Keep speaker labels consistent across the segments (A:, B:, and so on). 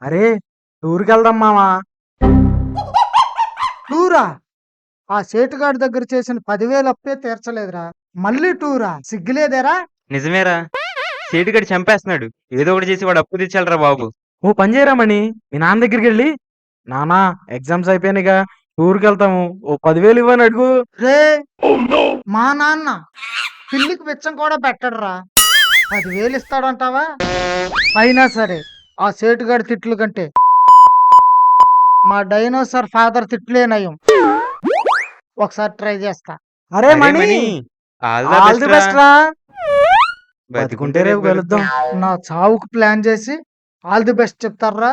A: అరే టూర్కి వెళ్దాం మామా.
B: టూరా? ఆ సేటుగాడి దగ్గర చేసిన 10,000 అప్పే తీర్చలేదురా, మళ్ళీ టూరా? సిగ్గులేదేరా?
C: నిజమేరా, సేటుగడి చంపేస్తున్నాడు. ఏదో ఒకటి చేసి వాడు అప్పు తెచ్చాలరా బాబు.
A: ఓ పని చేయరా మణి, మీ నాన్న దగ్గరికి వెళ్ళి నానా ఎగ్జామ్స్ అయిపోయినాయిగా టూర్కి వెళ్తాము, ఓ 10,000 ఇవ్వని అడుగు.
B: రే, మా నాన్న పిల్లికి వెచ్చం కూడా పెట్టడురా, 10,000 ఇస్తాడంటావా? అయినా సరే ఆ సేటుగాడి తిట్లు కంటే మా డైనోసార్ ఫాదర్ తిట్లే నయం. ఒకసారి ట్రై చేస్తా.
A: అరే
C: అరే
A: Mani,
C: Mani, all
A: all the
C: the
A: best
C: best
A: రా.
C: రా.
A: బతికుంటే రేపు కలుద్దాం.
B: నా చావుకు ప్లాన్ చేసి ఆల్ ది బెస్ట్ చెప్తారా?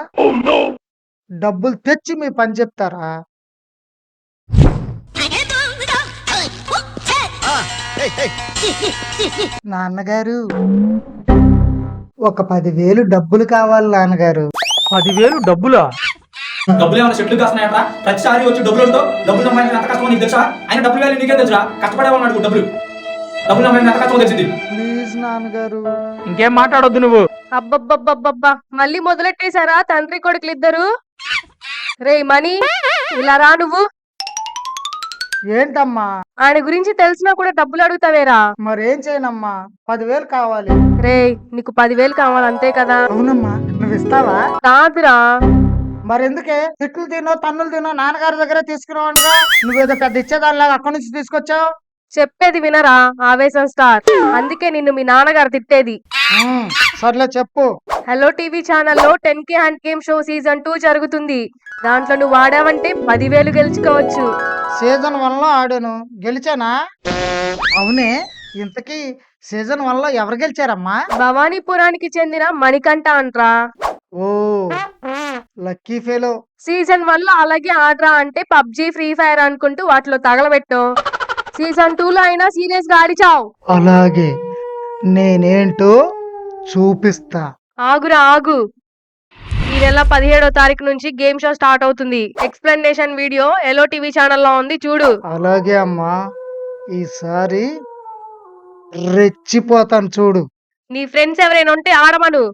B: డబ్బులు తెచ్చి మీ పని చెప్తారా? నాన్నగారు, ఒక 10,000 డబ్బులు కావాలి నాన్నగారు.
A: 10,000 డబ్బులా?
D: డబ్బులు ఏమైనా చెట్లు కాస్తున్నాయట్రా? ప్రతిసారి వచ్చి డబ్బులతో డబ్బులు సంపాదించిన ఎంత కష్టమో నీకు తెలుసా? ఆయన డబ్బులు వేలు నీకే తెలుసా? కష్టపడేవాళ్ళు అడుగు డబ్బులు సంపాదించిన ఎంత కష్టమో తెలిసింది.
B: ప్లీజ్ నాన్నగారు.
A: ఇంకేం మాట్లాడొద్దు నువ్వు.
E: అబ్బబ్బబ్బబ్బబ్బా, మళ్ళీ మొదలెట్టేశారా తండ్రి కొడుకులిద్దరు? రే మణి, ఇలా రా నువ్వు.
B: ఏంటమ్మా?
E: ఆయన గురించి తెలిసినా కూడా డబ్బులు అడుగుతావేరా?
B: మరేం చేయనమ్మా, 10,000 కావాలి.
E: రే, నీకు 10,000 కావాలి అంతే కదా?
B: అవునమ్మా, నువ్వు ఇస్తావా?
E: కాదురా,
B: మరెందుకే తిట్లు తినో తన్నులు తినో నాన్నగారి దగ్గరే తీసుకున్నావుగా, నువ్వేదో పెద్ద ఇచ్చేదానిలాగా అక్కడి నుంచి తీసుకొచ్చావు.
E: చెప్పేది వినరా ఆవేశం స్టార్, అందుకే నిన్ను మీ నాన్నగారు తిట్టేది.
B: సర్లే చెప్పు.
E: హలో టీవీ ఛానల్లో 10K hand game show season 2 జరుగుతుంది. దాంట్లో నువ్వు ఆడావంటే 10,000 గెలుచుకోవచ్చు.
B: సీజన్ 1 లో ఆడాను, గెలిచానా? అవునే, ఇంతకీ సీజన్ 1 లో ఎవరు గెలిచారమ్మా?
E: భవానీపురానికి చెందిన మణికంఠ అంట్రా.
B: ఓ లక్కీ ఫెలో.
E: సీజన్ 1 లో అలాగే ఆడరా అంటే పబ్జి ఫ్రీ ఫైర్ అనుకుంటూ వాటిలో తగలబెట్టు. సీజన్ 2 లో అయినా సీరియస్ గా ఆడిచావు.
B: అలాగే, నేనేంటో చూపిస్తా.
E: ఆగురా ఆగు, ఈ నెల 17వ తారీఖు నుంచి గేమ్ షో స్టార్ట్ అవుతుంది. ఎక్స్ప్లెనేషన్ వీడియో ఎలో టీవీ ఛానల్లో ఉంది, చూడు.
B: అలాగే అమ్మా, ఈసారి రెచ్చిపోతాను చూడు.
E: నీ ఫ్రెండ్స్ ఎవరైనా ఉంటే ఆడమను.